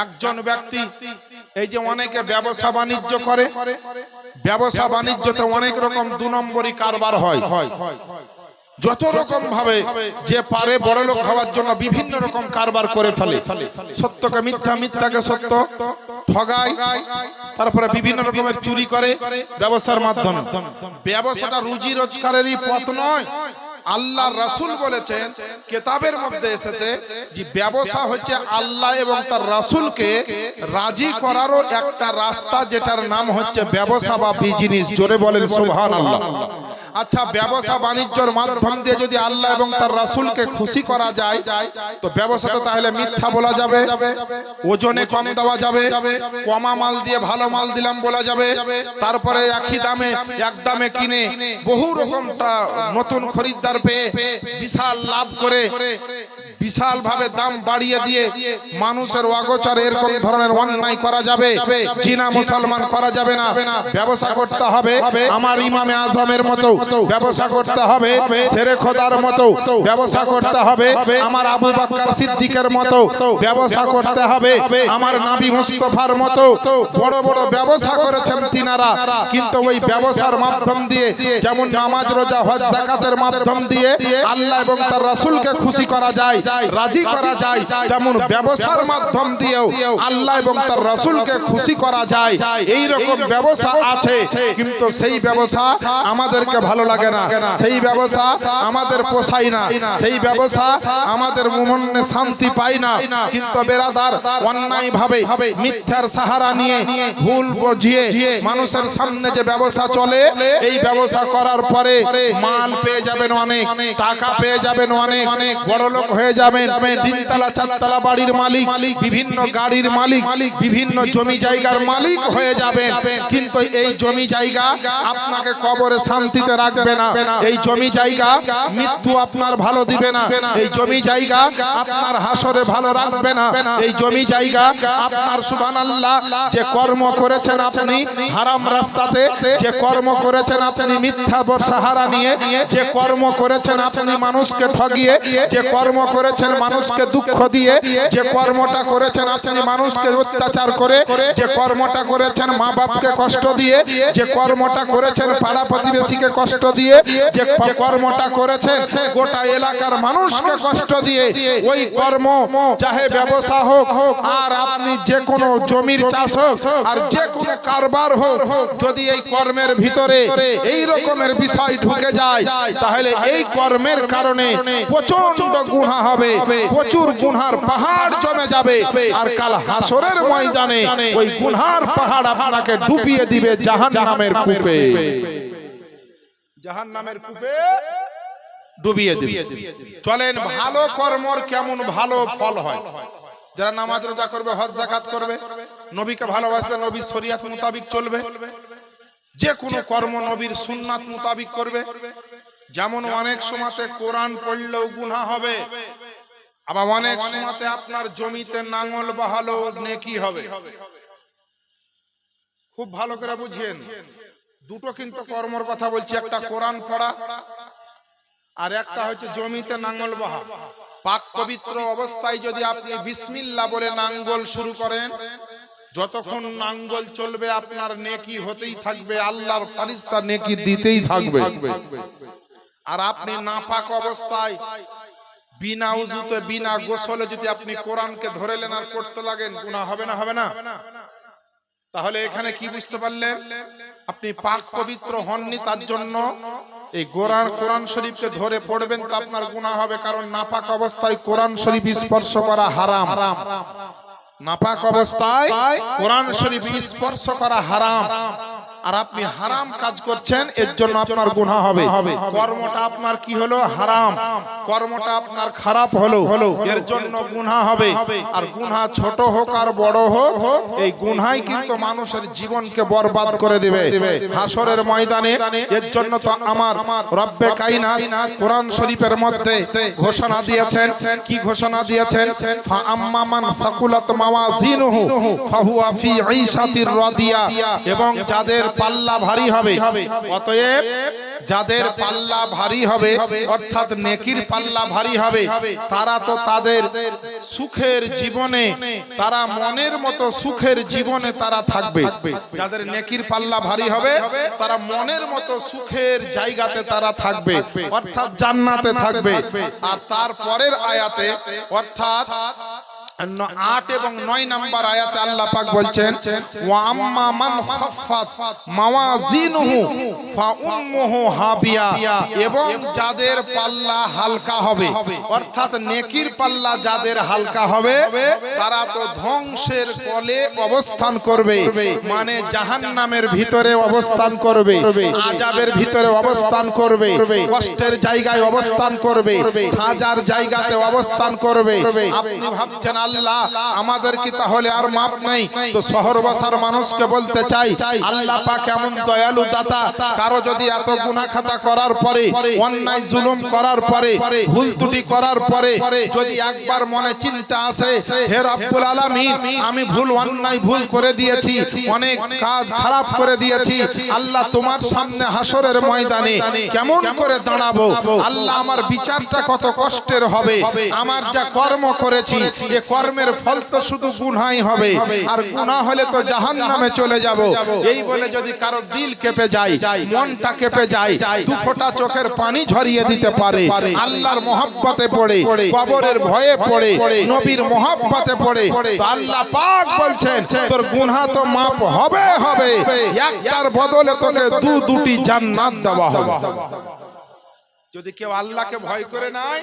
একজন ব্যক্তি এই যে অনেকে ব্যবসা বাণিজ্য করে, ব্যবসা বাণিজ্যতে অনেক রকম 2 নম্বরই কারবার হয়। যত রকম ভাবে যে পারে বড় লোক হওয়ার জন্য বিভিন্ন রকম কারবার করে ফেলে। সত্যকে মিথ্যা, মিথ্যাকে সত্য, ঠগায়, তারপরে বিভিন্ন রকমের চুরি করে ব্যবসার মাধ্যমে। ব্যবসাটা রুজি রোজগারেরই পথ নয়। আল্লাহর রাসূল বলেছেন, কিতাবের মধ্যে এসেছে যে ব্যবসা হচ্ছে আল্লাহ এবং তার রাসূলকে রাজি করারও একটা রাস্তা, যেটার নাম হচ্ছে ব্যবসা বা বিজনেস। জোরে বলেন সুবহানাল্লাহ। আচ্ছা, ব্যবসা বাণিজ্যের মাধ্যম দিয়ে যদি আল্লাহ এবং তার রাসূলকে খুশি করা যায়, তো ব্যবসাটা তাহলে মিথ্যা বলা যাবে, ওজনে কম দেওয়া যাবে, কমা মাল দিয়ে ভালো মাল দিলাম বলা যাবে, তারপরে একই দামে এক দামে কিনে বহু রকমটা নতুন খরিদ্দার পেয়ে বিশাল লাভ করে বিশাল ভাবে দাম বাড়িয়ে দিয়ে মানুষের অগোচরে এরকম ধরনের অন্যায় করা যাবে। জিনা মুসলমান করা যাবে না। ব্যবসা করতে হবে আমার ইমামে আজমের মতো, ব্যবসা করতে হবে শেরে খোদার মতো, ব্যবসা করতে হবে আমার আবু বকর সিদ্দিকের মতো, ব্যবসা করতে হবে আমার নবী মুস্তাফার মতো। বড় বড় ব্যবসা করেছেন তিনারা, কিন্তু ওই ব্যবসার মাধ্যম দিয়ে যেমন নামাজ রোজা হজ যাকাতের মাধ্যম দিয়ে আল্লাহ এবং তার রাসূলকে খুশি করা যায়, রাজি করা যায়, তেমন ব্যবসার মাধ্যম দিয়েও আল্লাহ এবং তার রাসূলকে খুশি করা যায়। এই রকম ব্যবসা আছে, কিন্তু সেই ব্যবসা আমাদেরকে ভালো লাগে না, সেই ব্যবসা আমাদের পোষায় না, সেই ব্যবসা আমাদের মনে শান্তি পায় না। কিন্তু বেরাদার, অন্যায় ভাবে মিথ্যার সাহারা নিয়ে ভুল বুঝিয়ে মানুষের সামনে যে ব্যবসা চলে, এই ব্যবসা করার পরে মাল পেয়ে যাবেন অনেক, টাকা পেয়ে যাবেন অনেক, বড় লোক হয়ে যাবেন, 3 তলা 4 তলা বাড়ির মালিক, বিভিন্ন গাড়ির মালিক, বিভিন্ন জমি জায়গার মালিক হয়ে যাবেন। কিন্তু এই জমি জায়গা আপনাকে কবরে শান্তিতে রাখবে না, এই জমি জায়গা মৃত্যু আপনার ভালো দিবে না, এই জমি জায়গা আপনার হাসরে ভালো রাখবে না, এই জমি জায়গা আপনার সুবহানাল্লাহ যে কর্ম করেছেন আপনি হারাম রাস্তাতে, যে কর্ম করেছেন আপনি মিথ্যা সাহারা নিয়ে, যে কর্ম করেছেন আপনি মানুষকে ঠগিয়ে, যে কর্ম করেছেন মানুষকে দুঃখ দিয়ে, যে কর্মটা করেছেন আপনি মানুষকে অত্যাচার করে, যে কর্মটা করেছেন মা বাপকে কষ্ট দিয়ে, যে কর্মটা করেছেন পাড়া প্রতিবেশীকে কষ্ট দিয়ে, যে কর্মটা করেছেন গোটা এলাকার মানুষকে কষ্ট দিয়ে, ওই কর্ম চাহে ব্যবসা হোক আর আপনি যে কোনো জমির চাষ হোক আর যে কোনো কারবার হোক, যদি এই কর্মের ভিতরে এই রকমের বিষয় ঢুকে যায়, তাহলে এই কর্মের কারণে প্রচন্ড গুনাহ হবে, প্রচুর গুনার পাহাড় জমে যাবে, আর কাল হাসরের ময়দানে ওই গুনার পাহাড় আপনাকে ডুবিয়ে দিবে জাহান্নামের কূপে, জাহান্নামের কূপে ডুবিয়ে দিবে। চলেন, ভালো কর্মর কেমন ভালো ফল হয়। যারা নামাজ রোজা করবে, হজ যাকাত করবে, নবীকে ভালোবাসবে, নবীর শরীয়ত মোতাবেক চলবে, যে কোনো কর্ম নবীর সুন্নাত মোতাবেক করবে। যেমন অনেক সময়তে কোরআন পড়লেও গুনাহ হবে, আবার অনেক সময়তে আপনার জমিতে নাঙ্গল বহালো নেকি হবে। খুব ভালো করে বুঝেন, দুটো কিন্তু কর্মর কথা বলছি, একটা কোরআন পড়া আর একটা হচ্ছে জমিতে নাঙ্গল বহা। পাক পবিত্র অবস্থায় যদি আপনি বিসমিল্লাহ বলে নাঙ্গল শুরু করেন, যতক্ষণ নাঙ্গল চলবে আপনার নেকি হতেই থাকবে, আল্লাহর ফেরেশতা নেকি দিতেই থাকবে। আর আপনি নাপাক অবস্থায় বিনা উযুতে বিনা গোসলে যদি আপনি কোরআনকে ধরেলেন আর পড়তে লাগেন, গুনাহ হবে না? হবে না? তাহলে এখানে কি বুঝতে পারলেন? আপনি পাক পবিত্র হননি, তার জন্য এই কোরআন শরীফকে ধরে পড়বেন তো আপনার গুনাহ হবে, কারণ নাপাক অবস্থায় কোরআন শরীফ স্পর্শ করা হারাম। নাপাক অবস্থায় কোরআন শরীফ স্পর্শ করা হারাম, আর আপনি হারাম কাজ করছেন, এর জন্য আপনার গুনাহ হবে। কর্মটা আপনার কি হলো? হারাম। কর্মটা আপনার খারাপ হলো, এর জন্য গুনাহ হবে। আর গুনাহ ছোট হোক আর বড় হোক, এই গুনাহই কিন্তু মানুষের জীবনকে বরবাদ করে দিবে হাসরের ময়দানে। এর জন্য তো আমার রব্বে কায়নাত কোরআন শরীফের মধ্যে ঘোষণা দিয়েছেন। কি ঘোষণা দিয়েছেন? ফা আম্মা মান সাকুলাত মাওয়াজিনুহু ফাহুয়া ফি ঈশাতির রাদিয়া। এবং যাদের পাল্লা ভারী হবে। অতএব যাদের পাল্লা ভারী হবে অর্থাৎ নেকির পাল্লা ভারী হবে, তারা তো তাদের সুখের জীবনে, তারা মনের মতো সুখের জীবনে তারা থাকবে। যাদের নেকির পাল্লা ভারী হবে তারা মনের মতো সুখের জায়গাতে তারা থাকবে, অর্থাৎ জান্নাতে থাকবে। আর তারপরের আয়াতে অর্থাৎ 8 এবং 9 নম্বর আয়াতে আল্লাহ পাক বলছেন ওয়া আম্মা মান খাফফাত মাওয়াজিনুহু ফাউম্মুহু হাবিয়া, এবং যাদের পাল্লা হালকা হবে অর্থাৎ নেকির পাল্লা যাদের হালকা হবে তারা তো ধ্বংসের কোলে অবস্থান করবে, মানে জাহান্নামের ভিতরে অবস্থান করবে, আযাবের ভিতরে অবস্থান করবে, কষ্টের জায়গায় অবস্থান করবে, সাজার জায়গাতে অবস্থান করবে। আপনি ভাবছেন আল্লাহ আমাদের কি তাহলে আর মাপ নাই? তো শহরবাসার মানুষকে বলতে চাই আল্লাহ পাক এমন দয়ালু দাতা, কারো যদি এত গুনাহ খাতা করার পরে, অন্যায় জুলুম করার পরে, ভুল ত্রুটি করার পরে যদি একবার মনে চিন্তা আসে হে রব্বুল আলামিন আমি ভুল অন্যায় ভুল করে দিয়েছি, অনেক কাজ খারাপ করে দিয়েছি, আল্লাহ তোমার সামনে হাসরের ময়দানে কেমন করে দাঁড়াবো? আল্লাহ আমার বিচারটা কত কষ্টের হবে, আমার যা কর্ম করেছি এ কর্মের ফল তো শুধু গুনাহই হবে, আর গুনাহ হলে তো জাহান্নামে চলে যাব। এই বলে যদি কারো দিল কেঁপে যায়, মনটা কেঁপে যায়, দু ফোঁটা চোখের পানি ঝরিয়ে দিতে পারে আল্লাহর মহব্বতে পড়ে, কবরের ভয়ে পড়ে, নবীর মহব্বতে পড়ে, তো আল্লাহ পাক বলছেন তোর গুনাহ তো মাফ হবে হবে, একটার বদলে তোকে দুটি জান্নাত দেওয়া হবে। যদি কেউ আল্লাহকে ভয় করে নাই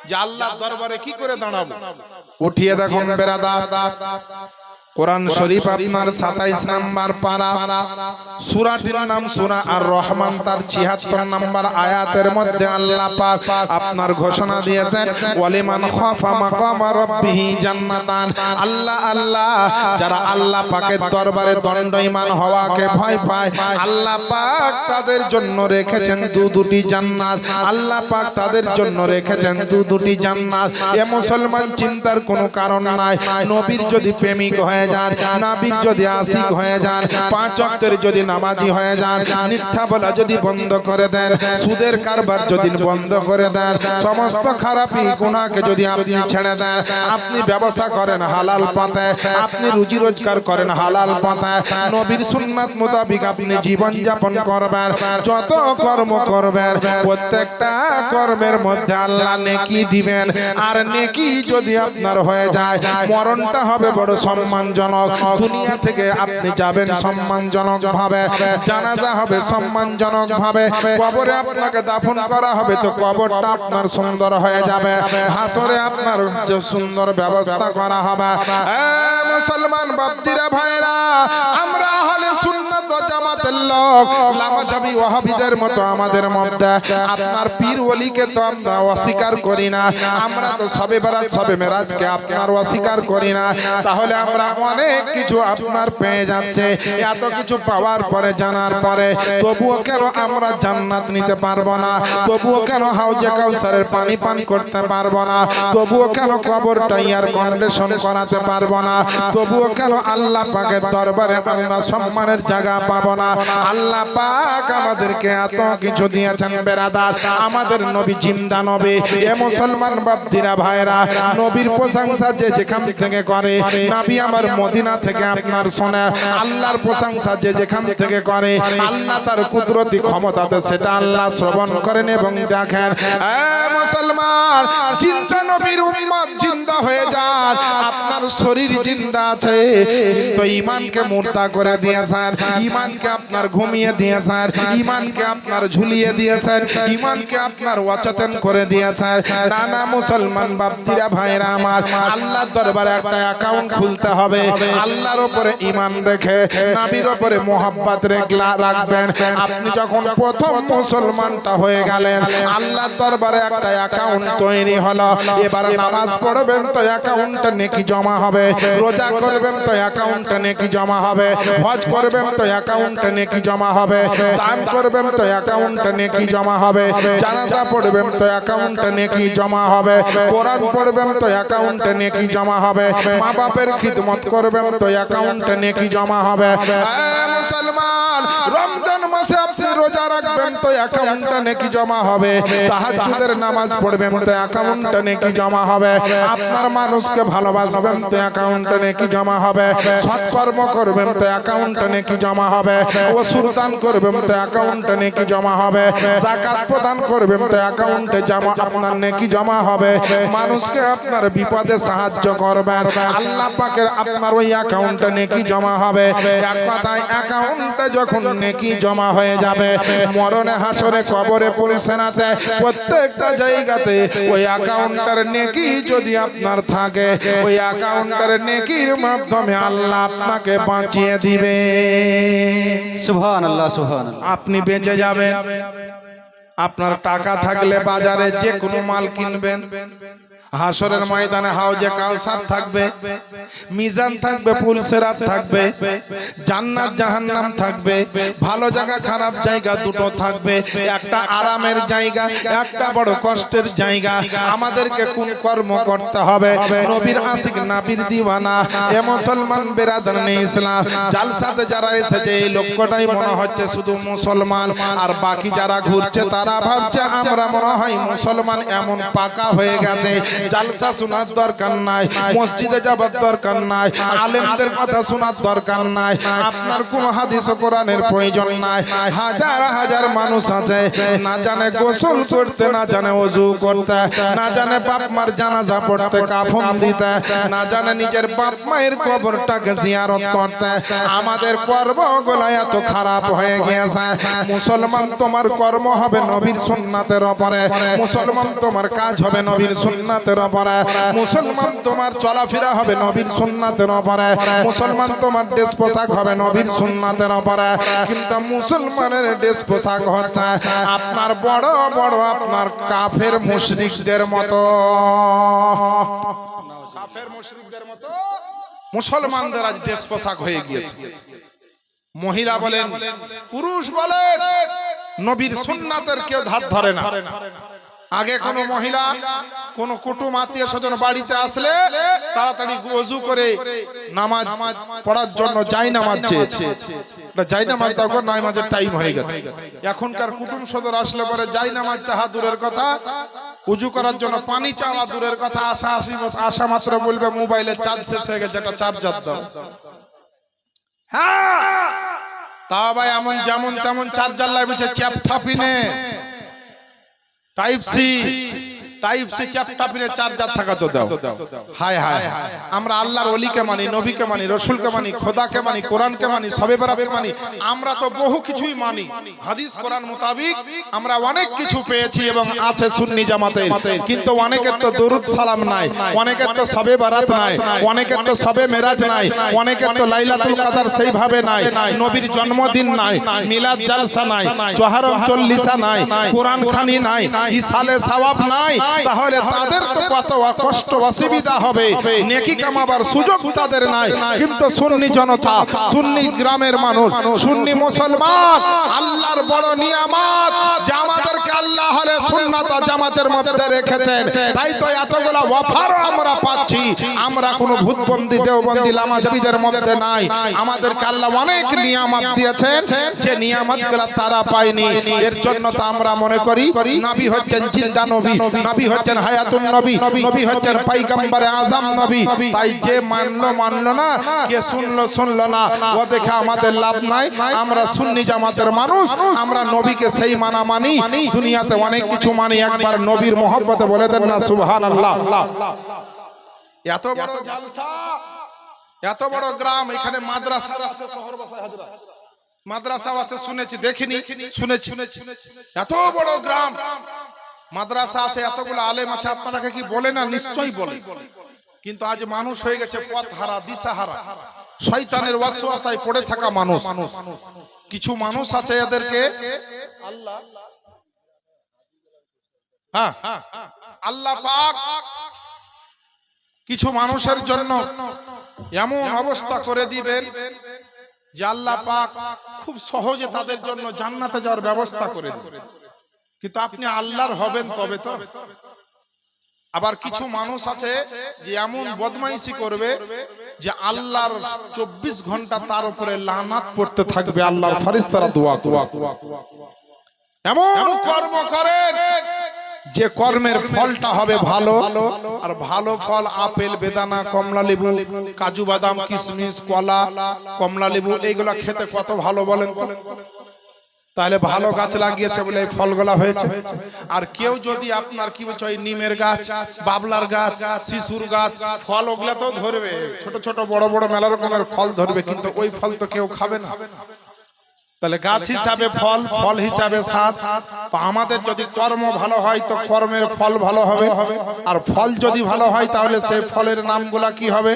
যে আল্লাহর দরবারে কি করে দাঁড়াবো, উঠিয়ে দেখুন বেরাদার কোরআন শরীফ আপনার 27 নাম্বার পারা, সূরাটির নাম সূরা আর রহমান, তার 76 নাম্বার আয়াতের মধ্যে আল্লাহ পাক আপনার ঘোষণা দিয়েছেন ওয়ালিমান খাফা মাকামা রাব্বিহি জান্নাতান। আল্লাহ আল্লাহ যারা আল্লাহ পাকের দরবারে দণ্ডায়মান হওয়াকে ভয় পায় আল্লাহ পাক তাদের জন্য রেখেছেন দুটি জান্নাত। আল্লাহ পাক তাদের জন্য রেখেছেন দুটি জান্নাত। এ মুসলমান চিন্তার কোনো কারণ নাই। নবীর যদি প্রেমিক হয়ে যান, নবীর যদি আশিক হয়ে যান, 5 ওয়াক্তের যদি নামাজি হয়ে যান, মিথ্যা বলা যদি বন্ধ করে দেন, সুদের কারবার যদি বন্ধ করে দেন, সমস্ত খারাপি গুনাহকে যদি আপনি ছেড়ে দেন, আপনি ব্যবসা করেন হালাল পথে, আপনি রুজি রোজগার করেন হালাল পথে, নবীর সুন্নাত মোতাবেক আপনি জীবন যাপন করবেন, যত কর্ম করবেন প্রত্যেকটা কর্মের মধ্যে আল্লাহ নেকি দিবেন। আর নেকি যদি আপনার হয়ে যায় মরণটা হবে বড় সম্মানজনক। দুনিয়া থেকে আপনি যাবেন সম্মানজনক ভাবে, জানাজা হবে সম্মানজনক ভাবে, কবরে আপনাকে দাফন করা হবে তো কবরটা আপনার সুন্দর হয়ে যাবে, হাসরে আপনার যে সুন্দর ব্যবস্থা করা হবে। মুসলমান বাপজিরা ভাইরা, আমরা আহলে সুন্নাত ওয়াল জামাতের লোক, লামাজাবি ওয়াহাবিদের মতো আমাদের মধ্যে আপনার পীর ওলিকে তো আমরা অস্বীকার করি না, আমরা তো সবে বরাত সবে মেরাজকে আপনার অস্বীকার করি না। তাহলে আমরা অনেক কিছু আপনার পেয়ে যাচ্ছে, এত কিছু পাওয়ার পরে জানার পরে তবুও কেন আমরা জান্নাত নিতে পারবো না? তবুও কেন হাউজে কাউসারের পানি পান করতে পারবো না? তবুও কেন কবরটা এয়ার কন্ডিশন করাতে পারবো না? তবুও কেন আল্লাহ পাকের দরবারে আমরা সম্মানের জায়গা পাবো না? আল্লাহ পাক আমাদেরকে এত কিছু দিয়েছেন বেরাদার, আমাদের নবী জিন্দা নবী। এ মুসলমান বাপজিরা ভাইরা, নবীর প্রশংসা যে যেখান থেকে করে, নবী আমার মদিনা থেকে আপনার শোনে, আল্লাহর প্রশংসা যে যেখান থেকে করে, আল্লাহ তার কুদরতি ক্ষমতাতে সেটা আল্লাহ শ্রবণ করেন এবং দেখেন। মুসলমান, জিন্দা নবীর উম্মত জিন্দা হয়ে যান, আপনার শরীর জিন্দা আছে কিন্তু ঈমানকে মুর্দা করে দিয়েছেন, ঈমানকে আপনার ঘুমিয়ে দিয়েছেন, ঈমানকে আপনার ঝুলিয়ে দিয়েছেন, ঈমানকে আপনার অচেতন করে দিয়েছেন। নানা মুসলমান বাপজিরা ভাইরা আমার, আল্লাহর দরবারে একটা অ্যাকাউন্ট খুলতে হবে, আল্লাহর উপরে ঈমান রেখে নবীর উপরে মোহাব্বত রাখবেন। আপনি যখন প্রথম মুসলমানটা হয়ে গেলেন, আল্লাহর দরবারে একটা অ্যাকাউন্ট তৈরি হলো। এবার নামাজ পড়বেন তো অ্যাকাউন্টে নেকি জমা হবে, রোজা করবেন তো অ্যাকাউন্টে নেকি জমা হবে, হজ করবেন তো অ্যাকাউন্টে নেকি জমা হবে, দান করবেন তো অ্যাকাউন্টে নেকি জমা হবে, জানাজা পড়বেন তো অ্যাকাউন্টে নেকি জমা হবে, কোরআন পড়বেন তো অ্যাকাউন্টে নেকি জমা হবে, মা বাপের খিদমত করবেন তো অ্যাকাউন্টে নেকি জমা হবে। মুসলমান, রমজান মাসে আপনি রোজা রাখবেন তো অ্যাকাউন্টে নেকি জমা হবে, তাহাজ্জুদের নামাজ পড়বেন তো অ্যাকাউন্টে নেকি জমা হবে, আপনার মানুষকে ভালোবাসবেন তো অ্যাকাউন্টে নেকি জমা হবে, সৎকর্ম করবেন তো অ্যাকাউন্টে নেকি জমা হবে, ওসুর দান করবেন তো অ্যাকাউন্টে নেকি জমা হবে, যাকাত প্রদান করবেন তো অ্যাকাউন্টে জমা আপনার নেকি জমা হবে, মানুষকে আপনার বিপদে সাহায্য করবেন আল্লাহ পাকের আপনার ওই অ্যাকাউন্টে নেকি জমা হবে। এক কথায় অ্যাকাউন্টে যখন নেকি জমা হয়ে যাবে, মরণে হাসরে কবরে পরিসেনাতে প্রত্যেকটা জায়গাতে ওই অ্যাকাউন্টের নেকি যদি আপনার থাকে, ওই অ্যাকাউন্টের নেকির মাধ্যমে আল্লাহ আপনাকে বাঁচিয়ে দিবে। সুবহানাল্লাহ সুবহানাল্লাহ। আপনি বেঁচে যাবেন। আপনার টাকা থাকলে বাজারে যে কোনো মাল কিনবেন, হাসরের ময়দানে হাউজে কাউসার থাকবে, মিজান থাকবে, পুলসিরাত থাকবে, জান্নাত জাহান্নাম থাকবে, ভালো জায়গা খারাপ জায়গা দুটো থাকবে, একটা আরামের জায়গা, একটা বড় কষ্টের জায়গা। আমাদেরকে কোন কর্ম করতে হবে? নবীর আশিক নবীর দিওয়ানা এ মুসলমান বেরাদারানে ইসলাম জালসাতে যারা এসেছে এই লক্ষ্যটাই মনে হচ্ছে শুধু মুসলমান, আর বাকি যারা ঘুরছে তারা ভাবছে আমরা মনে হয় মুসলমান, এমন পাকা হয়ে গেছে। জালসা শোনার দরকার নাই, মসজিদে যাবার দরকার নাই, আলেমদের কথা শোনার দরকার নাই, আপনার কোন হাদিস ও কোরআনের প্রয়োজন নাই। হাজার হাজার মানুষ আছে না জানে গোসল করতে, না জানে ওযু করতে, না জানে বাপ মার জানাজা পড়তে, কাফন দিতে, না জানে নিজের বাপ মায়ের কবরটাকে জিয়ারত করতে। আমাদের কর্মগুলো এত খারাপ হয়ে গিয়েছে। মুসলমান তোমার কর্ম হবে নবীর সুন্নাতের উপরে, মুসলমান তোমার কাজ হবে নবীর সুন্নাতের উপরে, মুসলমান তোমার চলাফেরা হবে নবীর সুন্নাতের উপরে, মুসলমান তোমার ড্রেস পোশাক হবে নবীর সুন্নাতের উপরে। কিন্তু মুসলমানের ড্রেস পোশাক হচ্ছে আপনার বড় বড় আপনার কাফের মুশরিকদের মতো, কাফের মুশরিকদের মতো মুসলমানদের আজ ড্রেস পোশাক হয়ে গিয়েছে। মহিলা বলেন পুরুষ বলেন নবীর সুন্নাতের কেউ ধার ধরে না। আগে কোন মহিলা কোন কুটুম আত্মীয় স্বজন বাড়িতে আসলে তাড়াতাড়ি ওযু করে নামাজ পড়ার জন্য জায়নামাজ চেয়েছে, জায়নামাজ দাও, নামাজের টাইম হয়ে গেছে। এখনকার কুটুম সদর আসলে পরে জায়নামাজ চাহা দূরের কথা, ওযু করার জন্য পানি চাওয়া দূরের কথা, আসা মাত্র বলবে মোবাইলের চার্জ শেষ হয়ে গেছে, একটা চার্জার দাও। হ্যাঁ তা ভাই এমন যেমন তেমন চার্জার লাগছে, চ্যাপটাপিনে টাইপ সি চ্যাপটাপিনে চার্জার থাকা তো দাও। হায় হায়, আমরা আল্লাহর ওলিকে মানি, নবীকে মানি, রসুলকে মানি, খোদাকে মানি, কোরআনকে মানি, শবে বরাতে মানি, আমরা তো বহু কিছুই মানি। হাদিস কোরআন মোতাবিক আমরা অনেক কিছু পেয়েছি এবং আছে সুন্নি জামাতে, কিন্তু অনেকের তো দরুদ সালাম নাই, অনেকের তো শবে বরাত নাই, অনেকের তো শবে মেরাজ নাই, অনেকের তো লাইলাতুল কদর সেইভাবে নাই, নবীর জন্মদিন নাই, মিলাদ জালসা নাই, জোহরম চল্লিশা নাই, কোরআন খানি নাই, ইসালে সওয়াব নাই। তাহলে তাদের তো কত কষ্ট অসুবিধা হবে, নেকি কামাবার সুযোগ তাদের নাই। কিন্তু সুন্নি জনতা, সুন্নি গ্রামের মানুষ, সুন্নি মুসলমান আল্লাহর বড় নিয়ামত যে আমাদেরকে আল্লাহ হলে সুন্নাত জামাতের মধ্যে রেখেছেন, তাই তো এতগুলা অফারও আমরা পাচ্ছি। আমরা কোনো ভূতবন্দি দেওবন্দি লামাজাবিদের মধ্যে নাই, আমাদেরকে আল্লাহ অনেক নিয়ামত দিয়েছেন যে নিয়ামতগুলো তারা পায়নি। এর জন্য তো আমরা মনে করি নবী হচ্ছেন জিন্দা নবী, নবী হচ্ছেন হায়াতুন নবী, নবী হচ্ছেন পয়গম্বরে আযম নবী। তাই যে মানলো না, কে শুনলো না, ও দেখে আমাদের লাভ নাই। আমরা সুন্নি জামাতের মানুষ, আমরা নবীকে সেই মানি। দুনিয়াতে অনেক কিছু মানি, একবার নবীর মহব্বতে বলে দেন না সুবহানাল্লাহ। এত বড় জালসা, এত বড় গ্রাম, এখানে মাদ্রাসা আছে, শহর বাসায় হাজরা মাদ্রাসা আছে, শুনেছি দেখিনি, শুনেছি। এত বড় গ্রাম, মাদ্রাসা আছে, এতগুলো আলেম আছে, আপনারা কি বলে না? নিশ্চয়ই বলে। কিন্তু আজ মানুষ হয়ে গেছে পথ হারা, দিশাহারা, শয়তানের ওয়াসওয়াসায় পড়ে থাকা মানুষ। কিছু মানুষ আছে এদেরকে আল্লাহ পাক কিছু মানুষের জন্য এমন অবস্থা করে দিবেন যে আল্লাহ পাক খুব সহজে তাদের জন্য জান্নাতে যাওয়ার ব্যবস্থা করে দিবেন। কিন্তু আপনি আল্লাহর হবেন তবে তো। আবার কিছু মানুষ আছে যে এমন বদমাইশি করবে যে আল্লাহর 24 ঘন্টা তার উপরে লানাত পড়তে থাকবে, আল্লাহর ফেরেশতারা দোয়া করে। এমন কর্ম করেন যে কর্মের ফলটা হবে ভালো, আর ভালো ফল আপেল, বেদানা, কমলা লেবু, কাজু বাদাম, কিশমিশ, কলা, কমলা লেবু এইগুলা খেতে কত ভালো বলেন তো? তাহলে ভালো গাছ লাগিয়েছে বলে এই ফলগুলা হয়েছে। আর কেউ যদি আপনার কি বলছে ওই নিমের গাছ, বাবলার গাছ, শিশুর গাছ, ফল ওগুলা তো ধরবে, ছোট ছোট বড় বড় মেলা রকমের ফল ধরবে, কিন্তু ওই ফল তো কেউ খাবে না। তাহলে গাছ হিসাবে ফল, ফল হিসাবে স্বাদ। তো আমাদের যদি কর্ম ভালো হয় তো কর্মের ফল ভালো হবে, আর ফল যদি ভালো হয় তাহলে সেই ফলের নামগুলা কি হবে?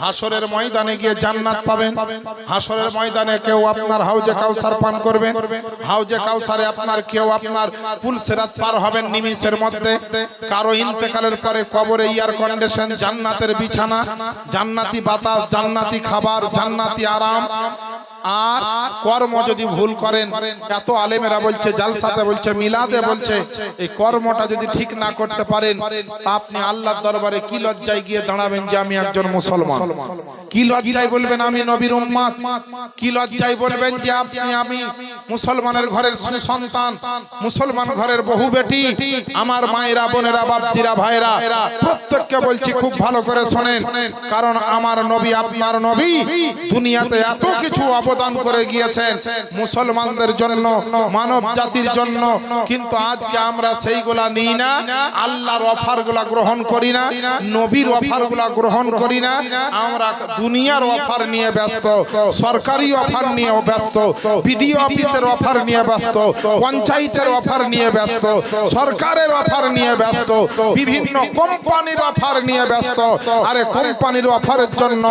হাসরের ময়দানে গিয়ে জান্নাত পাবেন। হাসরের ময়দানে কেউ আপনার হাউজে কাউসার পান করবেন, হাউজে কাউসারে আপনার কেউ আপনার পুল সিরাত পার হবেন নিমিষের মধ্যে। কারো ইন্তেকালের পরে কবরে এয়ার কন্ডিশন, জান্নাতের বিছানা, জান্নাতি বাতাস, জান্নাতি খাবার, জান্নাতি আরাম। আর কর্ম যদি ভুল করেন, এত আলেমেরা বলছে, জালসাতে বলছে, মিলাদে বলছে, এই কর্মটা যদি ঠিক না করতে পারেন তা আপনি আল্লাহর দরবারে কি লজ্জায় গিয়ে দাঁড়াবেন যে আমি একজন মুসলমান? কি লজ্জায় বলবেন আমি নবীর উম্মত? কি লজ্জায় বলবেন যে আমি মুসলমানের ঘরের সন্তান, মুসলমান ঘরের বহু বেটি? আমার মায়েরা, বোনেরা, বাপজিরা, ভাইরা, প্রত্যেককে বলছি খুব ভালো করে শোনেন, কারণ আমার নবী, আপনার নবী দুনিয়াতে এত কিছু অবদান করে গিয়েছেন মুসলমানদের জন্য, মানব জাতির জন্য, কিন্তু আজকে আমরা সেইগুলা নিই না, আল্লাহর অফারগুলা গ্রহণ করি না, নবীর অফারগুলা গ্রহণ করি না। আমরা দুনিয়ার অফার নিয়ে ব্যস্ত, সরকারি অফার নিয়ে ব্যস্ত, বিডিও অফিসের অফার নিয়ে ব্যস্ত, পঞ্চায়েতের অফার নিয়ে ব্যস্ত, সরকারের অফার নিয়ে ব্যস্ত, বিভিন্ন কোম্পানির অফার নিয়ে ব্যস্ত। আরে কোম্পানির অফারের জন্য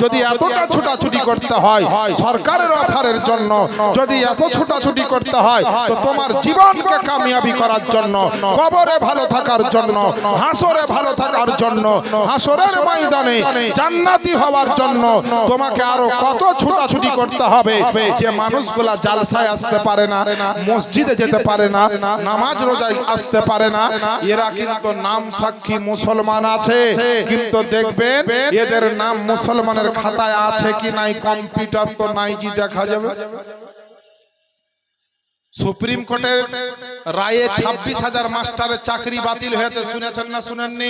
যদি এতটা ছোটাছুটি করতে হয়, সরকারের অফারের জন্য যদি এত ছোটাছুটি করতে হয়, তো তোমার জীবনকে কামিয়াবি করার জন্য, কবরে ভালো থাকার জন্য, হাসরে ভালো থাকার জন্য, হাসরের ময়দানে জান্নাতি হওয়ার জন্য তোমাকে আরো কত ছোটাছুটি করতে হবে। যে মানুষগুলা জালসায় আসতে পারে না, মসজিদে যেতে পারে না, নামাজ রোজায় আসতে পারে না, এরা কিন্তু নাম সাক্ষী মুসলমান আছে, কিন্তু দেখবেন এদের নাম মুসলমানের খাতায় আছে কি নাই কম্পিউটার তো নাই জি দেখা যাবে। সুপ্রিম কোর্টের রায়ে 26,000 মাস্টারের চাকরি বাতিল হয়েছে, শুনেছেন না শুনেননি?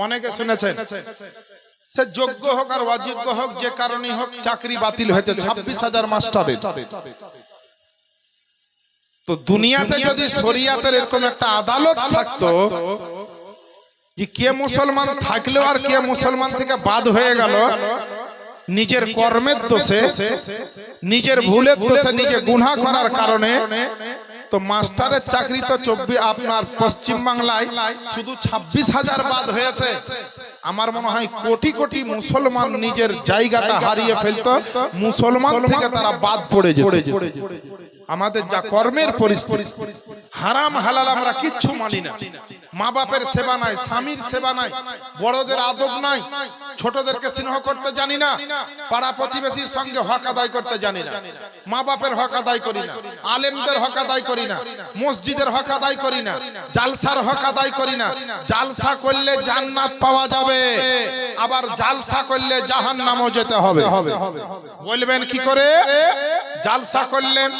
অনেকে শুনেছেন। সে যোগ্য হোক আর অযোগ্য হোক, যে কারণে হোক চাকরি বাতিল হয়েছে 26,000 মাস্টারের। তো দুনিয়াতে যদি শরিয়াতের এরকম একটা আদালত থাকতো যে কে মুসলমান থাকলেও আর কে মুসলমান থেকে বাদ হয়ে গেল নিজের কর্মের দোষে, নিজের ভুলের দোষে, নিজে গুনাহ করার কারণে, তো মাস্টারের চাকরি তো আপনার পশ্চিম বাংলায় শুধু 26,000 বাদ হয়েছে। আমার মনে হয় কোটি কোটি মুসলমান নিজের জায়গাটা হারিয়ে ফেলতো, মুসলমান থেকে তারা বাদ পড়ে যেত। আমাদের যা কর্মের পরিস্থিতি, হারাম হালাল আমরা কিচ্ছু মানি না, মা বাপের সেবা নাই, স্বামীর সেবা নাই, বড়দের আদব নাই, ছোটদেরকে স্নেহ করতে জানি না, পাড়া প্রতিবেশীর সঙ্গে হক আদায় করতে জানি না, মা বাপের হক আদায় করি না, আলেমদের হক আদায় করি না, মসজিদের হক আদায় করি না, জালসার হক আদায় করি না। জালসা করলে জান্নাত পাওয়া যাবে, আবার জালসা করলে জাহান্নামও যেতে হবে। বলবেন কি করে? জালসা করলেন,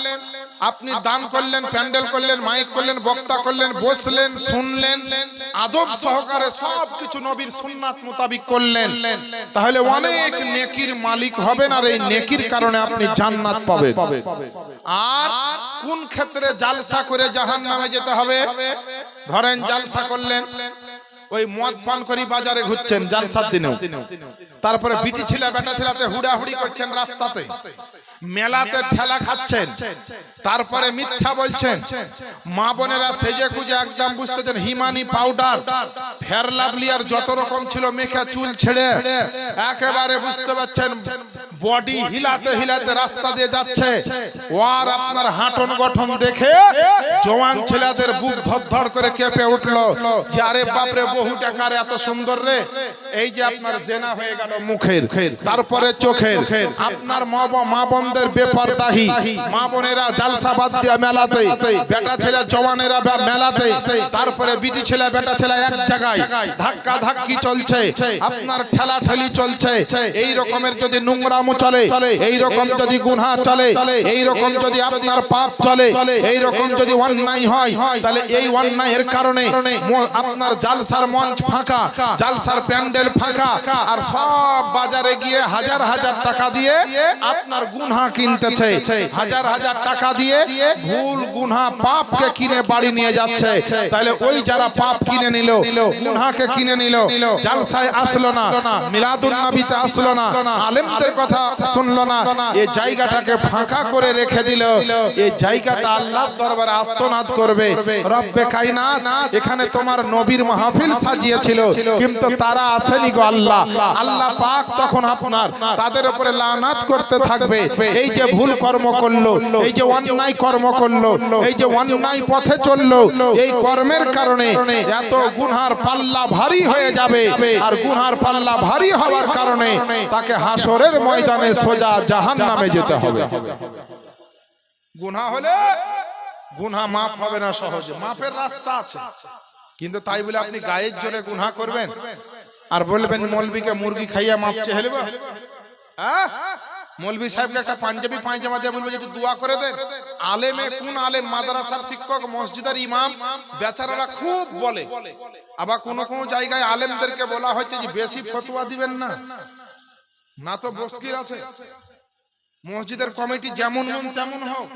আপনি দান করলেন, প্যান্ডেল করলেন, মাইক করলেন, বক্তা করলেন, বসলেন, শুনলেন, আদব সহকারে সবকিছু নবীর সুন্নাত মোতাবিক করলেন, তাহলে অনেক নেকির মালিক হবেন, আর এই নেকির কারণে আপনি জান্নাত পাবেন। আর কোন ক্ষেত্রে জালসা করে জাহান্নামে যেতে হবে? ধরেন জালসা করলেন, ওই মদ পান করি বাজারে ঘুরছেন জালসার দিনেও, তারপরে বিটি ছেলে বেটা ছেলেতে হুড়াহুড়ি করছেন রাস্তাতে, মেলাতে ঠেলা খাচ্ছেন, তারপরে মিথ্যা বলছেন, মা বোনেরা সেজে গুজে একদম বুঝতেছেন হিমানি পাউডার, ফেয়ার লাভলি আর যত রকম ছিল মেখে চুল ছেড়ে একেবারে বুঝতে পারছেন বডি হিলাতে হিলাতে রাস্তা দিয়ে যাচ্ছে, ওর আপনার হাঁটন গঠন দেখে জওয়ান ছেলেদের বুক ধড়ধড় করে কেঁপে উঠলো যে আরে বাপরে বহু টাকার এত সুন্দর রে। এই যে আপনার জেনা হয়ে গেল মুখের, তারপরে চোখের, আপনার মা বোনদের বেপরদাহি, মা বোনেরা জালসাবাদ দিয়ে মেলাতে, বেটা ছেলে জওয়ানেরা মেলাতে, তারপরে বিটি ছেলে বেটা ছেলে এক জায়গায় ধাক্কা ধাক্কি চলছে, আপনার ঠেলা ঠেলি চলছে। এই রকমের যদি নোংরামো চলে, এই রকম যদি গুনাহ চলে, এই রকম যদি আপনার পাপ চলে, এই রকম যদি অন্যায় হয়, তাহলে এই অন্যায়ের কারণে আপনার জালসার মঞ্চ ফাঁকা, জালসার প্যান্ডেল ফাঁকা, আর সব বাজারে গিয়ে হাজার হাজার টাকা দিয়ে আপনার গুনাহ কিনতেছে, হাজার হাজার টাকা দিয়ে ভুল গুনাহ পাপকে কিনে বাড়ি নিয়ে যাচ্ছে। তাহলে ওই যারা পাপ কিনে নিল, গুনাহকে কিনে নিল, জালসায় আসলো না, মিলাদুন নবীতে আসলো না, আলেমদের কথা শুনলো না, এই জায়গাটাকে ফাঁকা করে রেখে দিল। এই জায়গাটা আল্লাহর দরবারে আত্মনাদ করবে, রব্বে কায়নাত এখানে তোমার নবীর মাহফিল সাজিয়েছিল, কিন্তু তারা আসেনি গো আল্লাহ। আল্লাহ পাক তখন আপনার তাদের উপরে লানাত করতে থাকবে। এই যে ভুল কর্ম করলো, এই যে অন্যায় কর্ম করলো, এই যে অন্যায় পথে চললো, এই কর্মের কারণে এত গুনার পাল্লা ভারী হয়ে যাবে। আর গুনার পাল্লা ভারী হওয়ার কারণে তাকে হাসরের ময়দানে সোজা জাহান্নামে যেতে হবে। গুনাহ হলে গুনাহ মাফ হবে না সহজে, মাফের রাস্তা আছে, কিন্তু তাই বলে আপনি গায়ের জোরে গুনাহ করবেন আর বলবেন মৌলবীকে মুরগি খাইয়া মাফ চেয়ে হেলবে। হ্যাঁ, মৌলবী সাহেবকে একটা পাঞ্জাবি পায়জামা দিয়ে বলবে যে দোয়া করে দেন। আলেমে কোন আলেম, মাদ্রাসার শিক্ষক, মসজিদের ইমাম বেচারারা খুব বলে। আবার কোন কোন জায়গায় আলেমদেরকে বলা হচ্ছে যে বেশি ফতোয়া দিবেন না, না তো মুশকিল আছে। মসজিদের কমিটি যেমন মন তেমন হোক,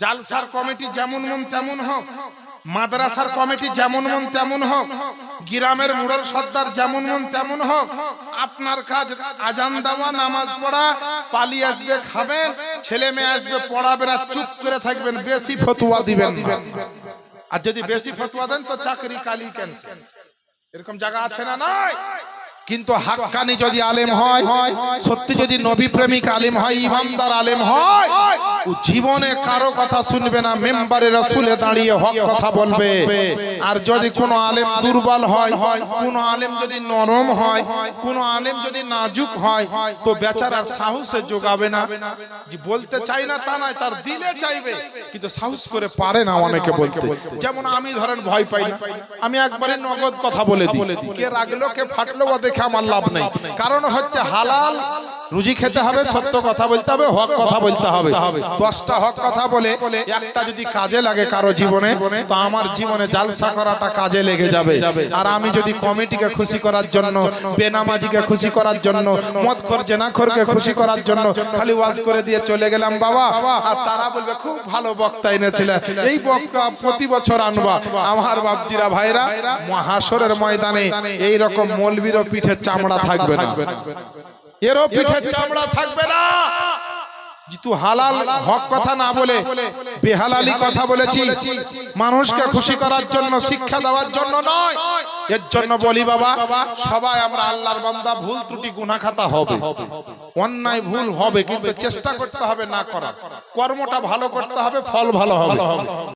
জালসার কমিটি যেমন মন তেমন হোক, মাদ্রাসার কমিটি যেমন মন তেমন হোক, গ্রামের মুরল সর্দার যেমন মন তেমন হোক, আপনার কাজ আজান দেওয়া, নামাজ পড়া, পালি আসবে খাবেন, ছেলে মেয়ে আসবে পড়াবেন, আর চুপ করে থাকবেন, বেশি ফতোয়া দিবেন না। আর যদি বেশি ফতোয়া দেন তো চাকরি কালি ক্যান্সেল। এরকম জায়গা আছে না? নাই। কিন্তু হাক্কানি যদি আলেম হয়, সত্যি যদি নবী প্রেমিক আলেম হয়, ইমানদার আলেম হয়, ও জীবনে কারো কথা শুনবে না, মেম্বারে রাসূলে দাঁড়িয়ে হক কথা বলবে। আর যদি কোনো আলেম দুর্বল হয়, কোনো আলেম যদি নরম হয়, কোনো আলেম যদি নাজুক হয়, তো বেচারার সাহসে যোগাবে না। যে বলতে চাই না তা নয়, তার দিলে চাইবে, কিন্তু সাহস করে পারে না অনেকে বলতে। যেমন আমি ধরেন ভয় পাই না, আমি একবারে নগদ কথা বলে দিই, কে রাগলো কে ফাটলো ও দেখে আমার লাভ নেই। কারণ হচ্ছে হালাল রুজি খেতে হবে, সত্য কথা বলতে হবে, হক কথা বলতে হবে। 10টা হক কথা বলে একটা যদি কাজে লাগে কারো জীবনে, তো আমার জীবনে জালসা করাটা কাজে লেগে যাবে। আর আমি যদি কমিটিকে খুশি করার জন্য, বেনামাজিকে খুশি করার জন্য, মদখোর জেনাখোরকে খুশি করার জন্য খালি ওয়াজ করে দিয়ে চলে গেলাম বাবা, আর তারা বলবে খুব ভালো বক্তা এনেছিল, এই বক্তা প্রতি বছর আনবা, আমার বাপজিরা ভাইরা হাসরের ময়দানে এই রকম মৌলবীরও পিঠে চামড়া থাকবে না, এরও পিঠে চামড়া থাকবে না। তুই হালাল হক কথা না বলে বেহালালি কথা বলেছি, মানুষকে খুশি করার জন্য, শিক্ষা দেওয়ার জন্য নয়। এর জন্য বলি বাবা, সবাই আমরা আল্লাহর বান্দা, ভুল ত্রুটি গুনাহ খাতা হবে, অন্যায় ভুল হবে, কিন্তু চেষ্টা করতে হবে না করার, কর্মটা ভালো করতে হবে, ফল ভালো হবে।